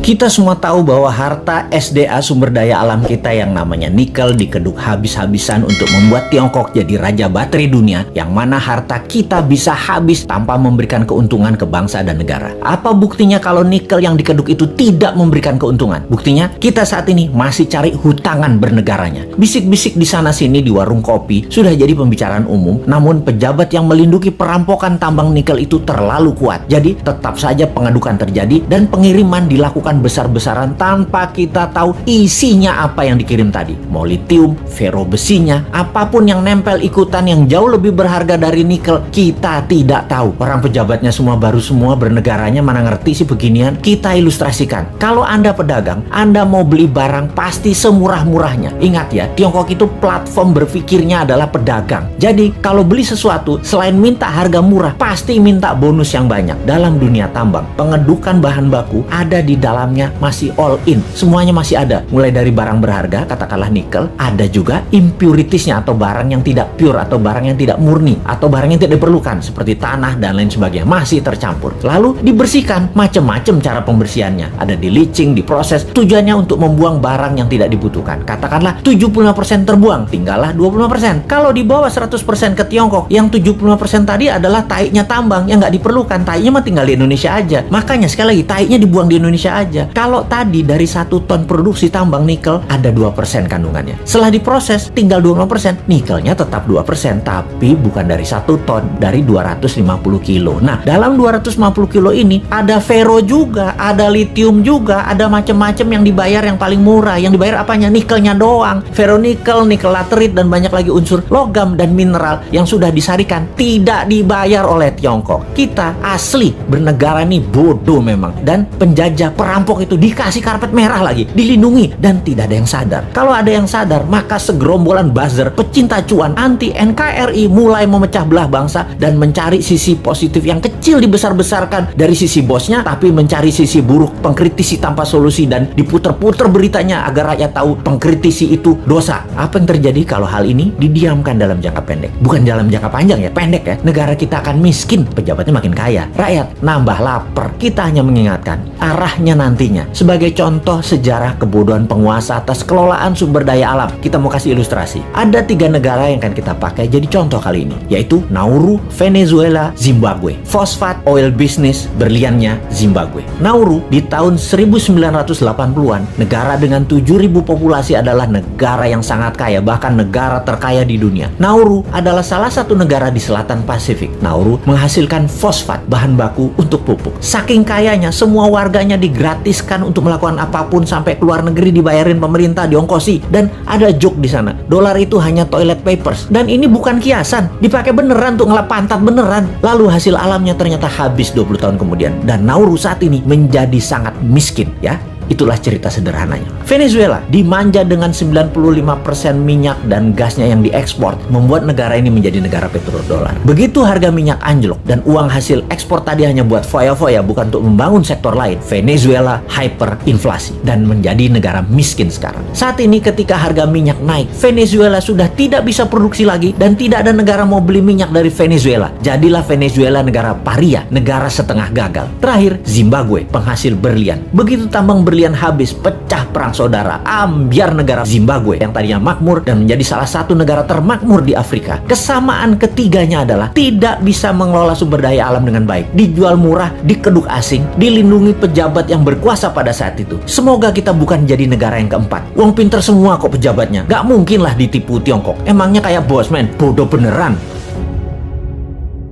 Kita semua tahu bahwa harta SDA sumber daya alam kita yang namanya nikel dikeduk habis-habisan untuk membuat Tiongkok jadi raja baterai dunia, yang mana harta kita bisa habis tanpa memberikan keuntungan ke bangsa dan negara. Apa buktinya kalau nikel yang dikeduk itu tidak memberikan keuntungan? Buktinya kita saat ini masih cari hutangan bernegaranya. Bisik-bisik di sana-sini di warung kopi sudah jadi pembicaraan umum, namun pejabat yang melindungi perampokan tambang nikel itu terlalu kuat. Jadi tetap saja pengadukan terjadi dan pengiriman dilakukan besar-besaran tanpa kita tahu isinya apa yang dikirim tadi. Mau litium, fero besinya, apapun yang nempel ikutan yang jauh lebih berharga dari nikel, kita tidak tahu. Orang pejabatnya semua baru semua, bernegaranya mana ngerti sih beginian. Kita ilustrasikan. Kalau Anda pedagang, Anda mau beli barang pasti semurah-murahnya. Ingat ya, Tiongkok itu platform berpikirnya adalah pedagang. Jadi kalau beli sesuatu, selain minta harga murah, pasti minta bonus yang banyak. Dalam dunia tambang, pengedukan bahan baku ada di dalamnya masih all in, semuanya masih ada, mulai dari barang berharga katakanlah nikel, ada juga impuritiesnya atau barang yang tidak pure atau barang yang tidak murni atau barang yang tidak diperlukan seperti tanah dan lain sebagainya masih tercampur, lalu dibersihkan. Macam-macam cara pembersihannya, ada di leaching, diproses, tujuannya untuk membuang barang yang tidak dibutuhkan. Katakanlah 75% terbuang, tinggallah 25%. Kalau dibawa 100% ke Tiongkok, yang 75% tadi adalah taiknya tambang yang nggak diperlukan, taiknya mah tinggal di Indonesia aja. Makanya sekali lagi, taiknya dibuang di Indonesia aja. Kalau tadi dari 1 ton produksi tambang nikel ada 2% kandungannya. Setelah diproses tinggal 25%, nikelnya tetap 2%, tapi bukan dari 1 ton, dari 250 kilo. Nah, dalam 250 kilo ini ada fero juga, ada litium juga, ada macam-macam yang dibayar yang paling murah. Yang dibayar apanya? Nikelnya doang. Feronikel, nikel laterit, dan banyak lagi unsur logam dan mineral yang sudah disarikan tidak dibayar oleh Tiongkok. Kita asli bernegara nih bodoh memang, dan penjajah perampok itu dikasih karpet merah lagi, dilindungi, dan tidak ada yang sadar. Kalau ada yang sadar, maka segerombolan buzzer pecinta cuan anti NKRI mulai memecah belah bangsa dan mencari sisi positif yang kecil dibesar-besarkan dari sisi bosnya, tapi mencari sisi buruk, pengkritisi tanpa solusi, dan diputer-puter beritanya agar rakyat tahu pengkritisi itu dosa. Apa yang terjadi kalau hal ini didiamkan dalam jangka pendek? Bukan dalam jangka panjang ya, pendek ya. Negara kita akan miskin, pejabatnya makin kaya, rakyat nambah lapar. Kita hanya mengingatkan arahnya nantinya. Sebagai contoh sejarah kebodohan penguasa atas kelolaan sumber daya alam, kita mau kasih ilustrasi. Ada 3 negara yang akan kita pakai jadi contoh kali ini, yaitu Nauru, Venezuela, Zimbabwe. Fosfat oil business berliannya Zimbabwe. Nauru di tahun 1980-an, negara dengan 7.000 populasi adalah negara yang sangat kaya, bahkan negara terkaya di dunia. Nauru adalah salah satu negara di selatan Pasifik. Nauru menghasilkan fosfat, bahan baku untuk pupuk. Saking kayanya, semua warganya digratiskan untuk melakukan apapun, sampai keluar negeri dibayarin pemerintah, diongkosi. Dan ada joke di sana, dolar itu hanya toilet papers. Dan ini bukan kiasan, dipakai beneran untuk ngelap pantat beneran. Lalu hasil alamnya ternyata habis 20 tahun kemudian, dan Nauru saat ini menjadi sangat miskin ya. Itulah cerita sederhananya. Venezuela dimanja dengan 95% minyak dan gasnya yang diekspor, membuat negara ini menjadi negara petrodolar. Begitu harga minyak anjlok dan uang hasil ekspor tadi hanya buat foya-foya, bukan untuk membangun sektor lain, Venezuela hyperinflasi dan menjadi negara miskin sekarang. Saat ini ketika harga minyak naik, Venezuela sudah tidak bisa produksi lagi dan tidak ada negara mau beli minyak dari Venezuela. Jadilah Venezuela negara paria, negara setengah gagal. Terakhir, Zimbabwe, penghasil berlian. Begitu tambang berlian habis, pecah perang saudara, ambyar negara Zimbabwe yang tadinya makmur dan menjadi salah satu negara termakmur di Afrika. Kesamaan ketiganya adalah tidak bisa mengelola sumber daya alam dengan baik, dijual murah, dikeduk asing, dilindungi pejabat yang berkuasa pada saat itu. Semoga kita bukan jadi negara yang keempat. Uang pinter semua kok pejabatnya, gak mungkin lah ditipu Tiongkok. Emangnya kayak bos men, bodoh beneran.